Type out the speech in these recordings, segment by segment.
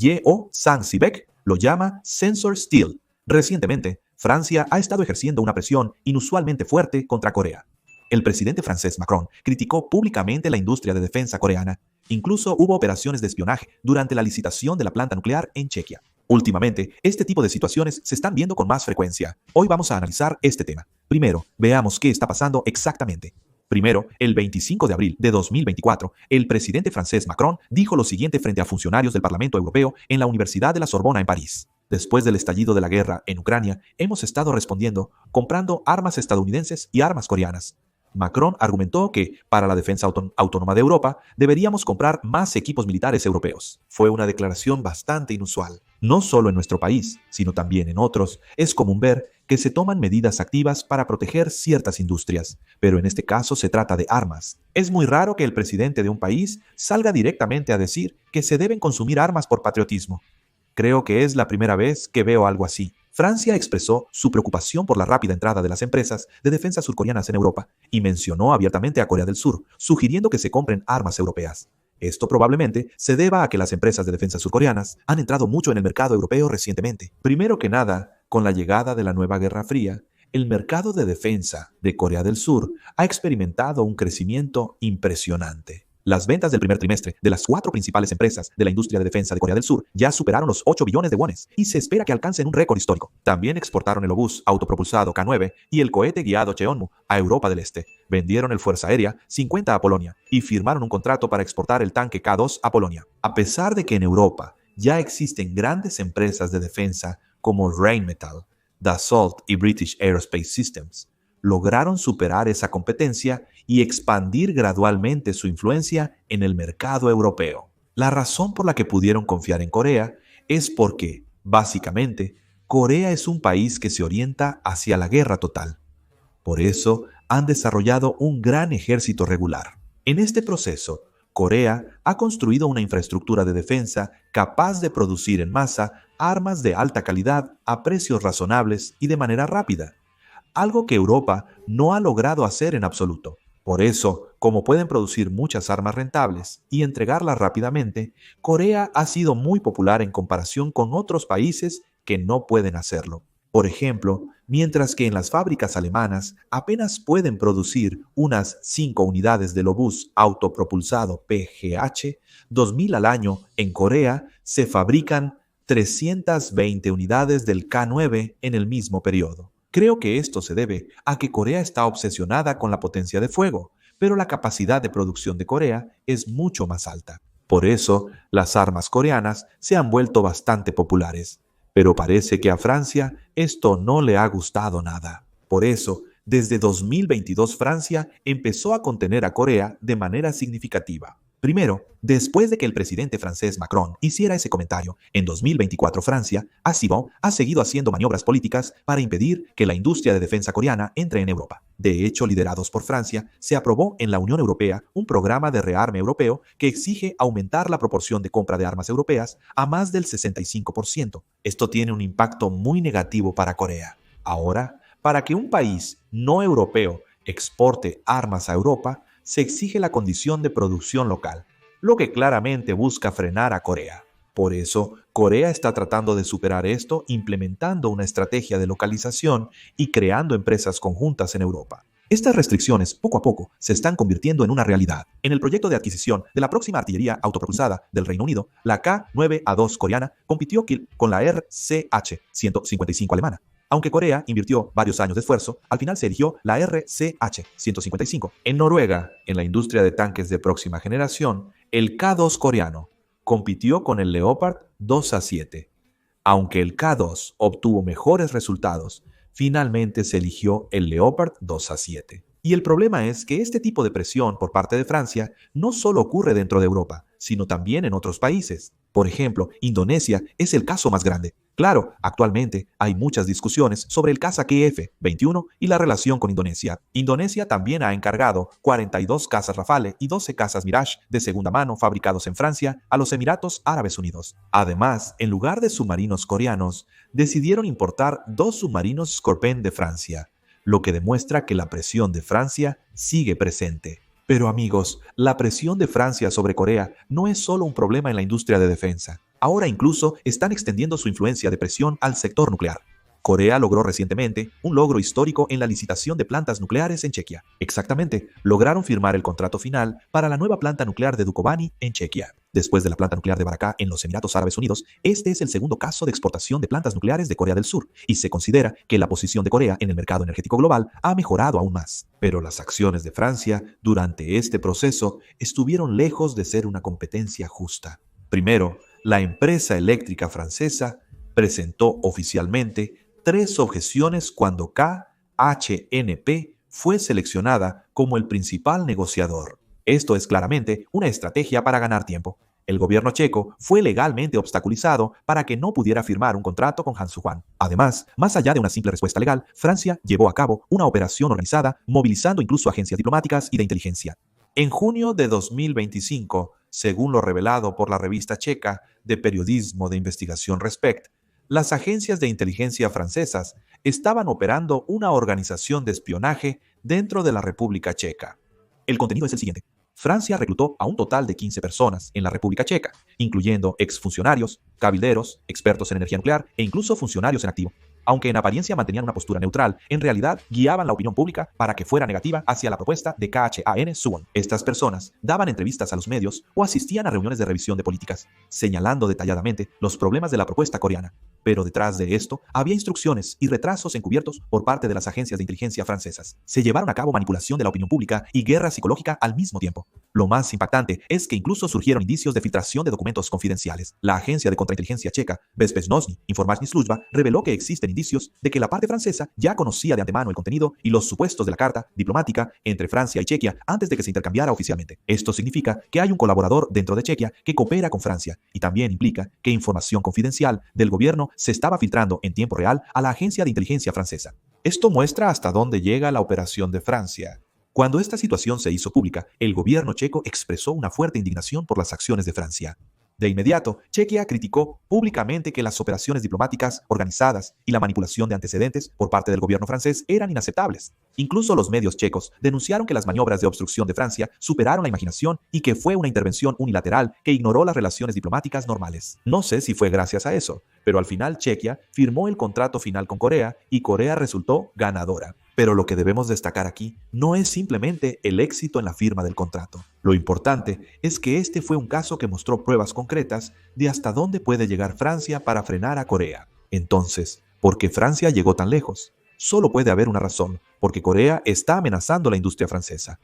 Yeo Sang-sibek lo llama Sensor Steel. Recientemente, Francia ha estado ejerciendo una presión inusualmente fuerte contra Corea. El presidente francés Macron criticó públicamente la industria de defensa coreana. Incluso hubo operaciones de espionaje durante la licitación de la planta nuclear en Chequia. Últimamente, este tipo de situaciones se están viendo con más frecuencia. Hoy vamos a analizar este tema. Primero, veamos qué está pasando exactamente. Primero, el 25 de abril de 2024, el presidente francés Macron dijo lo siguiente frente a funcionarios del Parlamento Europeo en la Universidad de la Sorbona en París. Después del estallido de la guerra en Ucrania, hemos estado respondiendo comprando armas estadounidenses y armas coreanas. Macron argumentó que, para la defensa autónoma de Europa, deberíamos comprar más equipos militares europeos. Fue una declaración bastante inusual. No solo en nuestro país, sino también en otros, es común ver que se toman medidas activas para proteger ciertas industrias, pero en este caso se trata de armas. Es muy raro que el presidente de un país salga directamente a decir que se deben consumir armas por patriotismo. Creo que es la primera vez que veo algo así. Francia expresó su preocupación por la rápida entrada de las empresas de defensa surcoreanas en Europa y mencionó abiertamente a Corea del Sur, sugiriendo que se compren armas europeas. Esto probablemente se deba a que las empresas de defensa surcoreanas han entrado mucho en el mercado europeo recientemente. Primero que nada, con la llegada de la nueva Guerra Fría, el mercado de defensa de Corea del Sur ha experimentado un crecimiento impresionante. Las ventas del primer trimestre de las 4 principales empresas de la industria de defensa de Corea del Sur ya superaron los 8 billones de wones y se espera que alcancen un récord histórico. También exportaron el obús autopropulsado K-9 y el cohete guiado Cheonmu a Europa del Este. Vendieron el Fuerza Aérea 50 a Polonia y firmaron un contrato para exportar el tanque K-2 a Polonia. A pesar de que en Europa ya existen grandes empresas de defensa como Rheinmetall, Dassault y British Aerospace Systems, lograron superar esa competencia y expandir gradualmente su influencia en el mercado europeo. La razón por la que pudieron confiar en Corea es porque, básicamente, Corea es un país que se orienta hacia la guerra total. Por eso, han desarrollado un gran ejército regular. En este proceso, Corea ha construido una infraestructura de defensa capaz de producir en masa armas de alta calidad a precios razonables y de manera rápida, algo que Europa no ha logrado hacer en absoluto. Por eso, como pueden producir muchas armas rentables y entregarlas rápidamente, Corea ha sido muy popular en comparación con otros países que no pueden hacerlo. Por ejemplo, mientras que en las fábricas alemanas apenas pueden producir unas 5 unidades del obús autopropulsado PGH, 2.000 al año, en Corea se fabrican 320 unidades del K-9 en el mismo periodo. Creo que esto se debe a que Corea está obsesionada con la potencia de fuego, pero la capacidad de producción de Corea es mucho más alta. Por eso, las armas coreanas se han vuelto bastante populares. Pero parece que a Francia esto no le ha gustado nada. Por eso, desde 2022 Francia empezó a contener a Corea de manera significativa. Primero, después de que el presidente francés Macron hiciera ese comentario, en 2024 Francia ha seguido haciendo maniobras políticas para impedir que la industria de defensa coreana entre en Europa. De hecho, liderados por Francia, se aprobó en la Unión Europea un programa de rearme europeo que exige aumentar la proporción de compra de armas europeas a más del 65%. Esto tiene un impacto muy negativo para Corea. Ahora, para que un país no europeo exporte armas a Europa, se exige la condición de producción local, lo que claramente busca frenar a Corea. Por eso, Corea está tratando de superar esto implementando una estrategia de localización y creando empresas conjuntas en Europa. Estas restricciones, poco a poco, se están convirtiendo en una realidad. En el proyecto de adquisición de la próxima artillería autopropulsada del Reino Unido, la K-9A2 coreana compitió con la RCH-155 alemana. Aunque Corea invirtió varios años de esfuerzo, al final se eligió la RCH-155. En Noruega, en la industria de tanques de próxima generación, el K-2 coreano compitió con el Leopard 2A7. Aunque el K-2 obtuvo mejores resultados, finalmente se eligió el Leopard 2A7. Y el problema es que este tipo de presión por parte de Francia no solo ocurre dentro de Europa, sino también en otros países. Por ejemplo, Indonesia es el caso más grande. Claro, actualmente hay muchas discusiones sobre el caza Kf-21 y la relación con Indonesia. Indonesia también ha encargado 42 cazas Rafale y 12 cazas Mirage de segunda mano fabricados en Francia a los Emiratos Árabes Unidos. Además, en lugar de submarinos coreanos, decidieron importar 2 submarinos Scorpène de Francia, lo que demuestra que la presión de Francia sigue presente. Pero amigos, la presión de Francia sobre Corea no es solo un problema en la industria de defensa. ahora incluso están extendiendo su influencia de presión al sector nuclear. Corea logró recientemente un logro histórico en la licitación de plantas nucleares en Chequia. Exactamente, lograron firmar el contrato final para la nueva planta nuclear de Dukovany en Chequia. Después de la planta nuclear de Barakah en los Emiratos Árabes Unidos, este es el segundo caso de exportación de plantas nucleares de Corea del Sur, y se considera que la posición de Corea en el mercado energético global ha mejorado aún más. Pero las acciones de Francia durante este proceso estuvieron lejos de ser una competencia justa. Primero, la empresa eléctrica francesa presentó oficialmente 3 objeciones cuando KHNP fue seleccionada como el principal negociador. Esto es claramente una estrategia para ganar tiempo. El gobierno checo fue legalmente obstaculizado para que no pudiera firmar un contrato con Han Soo-hwan. Además, más allá de una simple respuesta legal, Francia llevó a cabo una operación organizada, movilizando incluso agencias diplomáticas y de inteligencia. En junio de 2025, según lo revelado por la revista checa de periodismo de investigación Respect, las agencias de inteligencia francesas estaban operando una organización de espionaje dentro de la República Checa. El contenido es el siguiente. Francia reclutó a un total de 15 personas en la República Checa, incluyendo exfuncionarios, cabilderos, expertos en energía nuclear e incluso funcionarios en activo. Aunque en apariencia mantenían una postura neutral, en realidad guiaban la opinión pública para que fuera negativa hacia la propuesta de KHAN Suwon. Estas personas daban entrevistas a los medios o asistían a reuniones de revisión de políticas, señalando detalladamente los problemas de la propuesta coreana. Pero detrás de esto había instrucciones y retrasos encubiertos por parte de las agencias de inteligencia francesas. Se llevaron a cabo manipulación de la opinión pública y guerra psicológica al mismo tiempo. Lo más impactante es que incluso surgieron indicios de filtración de documentos confidenciales. La agencia de contrainteligencia checa, Bezpečnostní informační služba, reveló que existen indicios de que la parte francesa ya conocía de antemano el contenido y los supuestos de la carta diplomática entre Francia y Chequia antes de que se intercambiara oficialmente. Esto significa que hay un colaborador dentro de Chequia que coopera con Francia, y también implica que información confidencial del gobierno se estaba filtrando en tiempo real a la agencia de inteligencia francesa. Esto muestra hasta dónde llega la operación de Francia. Cuando esta situación se hizo pública, el gobierno checo expresó una fuerte indignación por las acciones de Francia. De inmediato, Chequia criticó públicamente que las operaciones diplomáticas organizadas y la manipulación de antecedentes por parte del gobierno francés eran inaceptables. Incluso los medios checos denunciaron que las maniobras de obstrucción de Francia superaron la imaginación y que fue una intervención unilateral que ignoró las relaciones diplomáticas normales. No sé si fue gracias a eso, pero al final Chequia firmó el contrato final con Corea y Corea resultó ganadora. Pero lo que debemos destacar aquí no es simplemente el éxito en la firma del contrato. Lo importante es que este fue un caso que mostró pruebas concretas de hasta dónde puede llegar Francia para frenar a Corea. Entonces, ¿por qué Francia llegó tan lejos? Solo puede haber una razón, porque Corea está amenazando la industria francesa.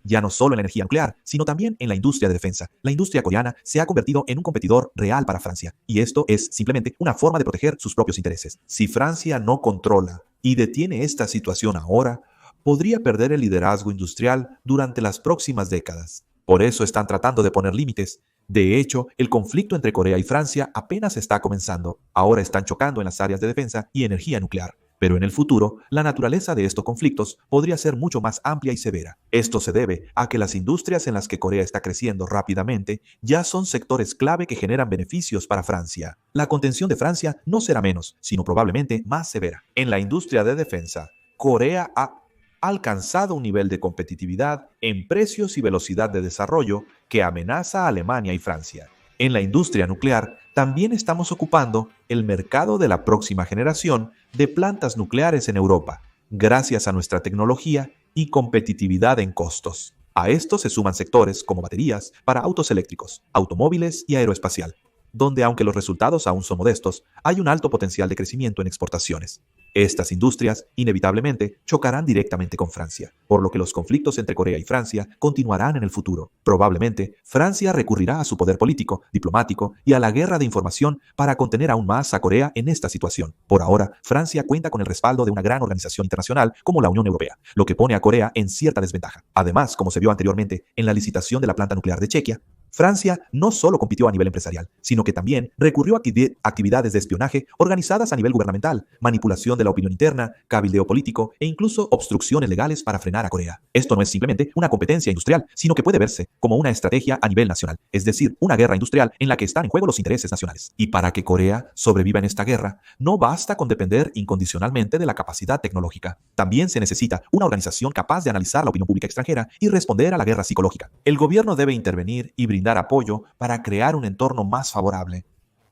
Ya no solo en la energía nuclear, sino también en la industria de defensa. La industria coreana se ha convertido en un competidor real para Francia, y esto es simplemente una forma de proteger sus propios intereses. Si Francia no controla y detiene esta situación ahora, podría perder el liderazgo industrial durante las próximas décadas. Por eso están tratando de poner límites. De hecho, el conflicto entre Corea y Francia apenas está comenzando. Ahora están chocando en las áreas de defensa y energía nuclear. Pero en el futuro, la naturaleza de estos conflictos podría ser mucho más amplia y severa. Esto se debe a que las industrias en las que Corea está creciendo rápidamente ya son sectores clave que generan beneficios para Francia. La contención de Francia no será menos, sino probablemente más severa. En la industria de defensa, Corea ha alcanzado un nivel de competitividad en precios y velocidad de desarrollo que amenaza a Alemania y Francia. En la industria nuclear, también estamos ocupando el mercado de la próxima generación de plantas nucleares en Europa, gracias a nuestra tecnología y competitividad en costos. A esto se suman sectores como baterías para autos eléctricos, automóviles y aeroespacial, donde aunque los resultados aún son modestos, hay un alto potencial de crecimiento en exportaciones. Estas industrias, inevitablemente, chocarán directamente con Francia, por lo que los conflictos entre Corea y Francia continuarán en el futuro. Probablemente, Francia recurrirá a su poder político, diplomático y a la guerra de información para contener aún más a Corea en esta situación. Por ahora, Francia cuenta con el respaldo de una gran organización internacional como la Unión Europea, lo que pone a Corea en cierta desventaja. Además, como se vio anteriormente en la licitación de la planta nuclear de Chequia, Francia no solo compitió a nivel empresarial, sino que también recurrió a actividades de espionaje organizadas a nivel gubernamental, manipulación de la opinión interna, cabildeo político e incluso obstrucciones legales para frenar a Corea. Esto no es simplemente una competencia industrial, sino que puede verse como una estrategia a nivel nacional, es decir, una guerra industrial en la que están en juego los intereses nacionales. Y para que Corea sobreviva en esta guerra, no basta con depender incondicionalmente de la capacidad tecnológica. También se necesita una organización capaz de analizar la opinión pública extranjera y responder a la guerra psicológica. El gobierno debe intervenir y brindar apoyo para crear un entorno más favorable.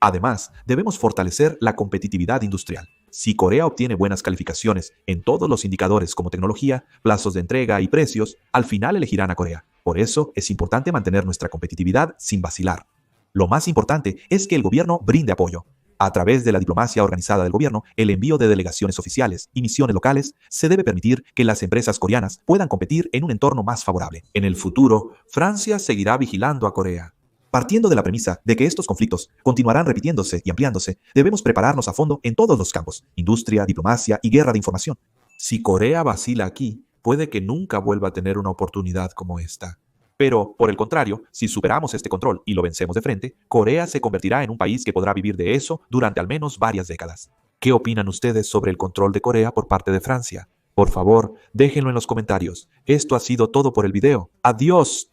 Además, debemos fortalecer la competitividad industrial. Si Corea obtiene buenas calificaciones en todos los indicadores como tecnología, plazos de entrega y precios, al final elegirán a Corea. Por eso es importante mantener nuestra competitividad sin vacilar. Lo más importante es que el gobierno brinde apoyo. A través de la diplomacia organizada del gobierno, el envío de delegaciones oficiales y misiones locales, se debe permitir que las empresas coreanas puedan competir en un entorno más favorable. En el futuro, Francia seguirá vigilando a Corea. Partiendo de la premisa de que estos conflictos continuarán repitiéndose y ampliándose, debemos prepararnos a fondo en todos los campos: industria, diplomacia y guerra de información. Si Corea vacila aquí, puede que nunca vuelva a tener una oportunidad como esta. Pero, por el contrario, si superamos este control y lo vencemos de frente, Corea se convertirá en un país que podrá vivir de eso durante al menos varias décadas. ¿Qué opinan ustedes sobre el control de Corea por parte de Francia? Por favor, déjenlo en los comentarios. Esto ha sido todo por el video. ¡Adiós!